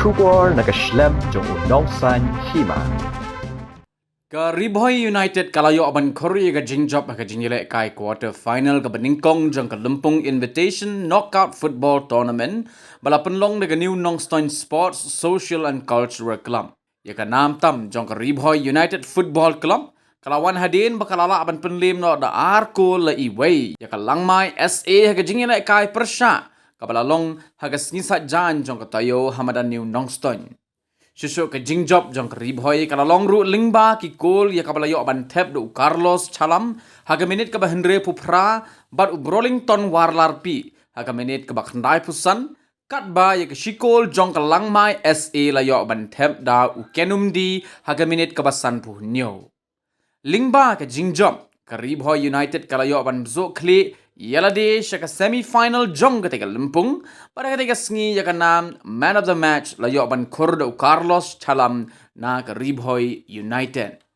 Shubor nakaslem jong unongsan Hima. Ka Bhoi United kalayo aban Khur ga Jingjop ga Rangïalehkai quarter final ka Beningkong jong ka Lumpung Invitation Knockout Football Tournament bala penlong de New Nongstoin Sports Social and Cultural Club. Ya ka nam tam jong ka Bhoi United Football Club kalawan hadin bakalala aban penlim no da arko la iway ya ka langmai SA ga Rangïalehkai persya kabalalong haga snisat jan jong ka tayo hamadan New Nongstoin. Susuk ke Jingjop jong ke Bhoi kala long ru lingba ki kol ya kabalayo aban tep do Carlos Chalam haga minit ke Henry Pupra bat u Brolington warlar pi haga minit ke Khandai Pusan kat ba ya ke Shikol jong ke Langmai SA layo aban tep da u Kenumdi haga minit ke San Puhnyo lingba ke Jingjop ke Bhoi United kalayo aban bzo kli Yalade shaka semi-final jong ketika Lempung pada ketika sengi ya nam man of the match layo ban Khur do Carlos Chalam na ke Bhoi United.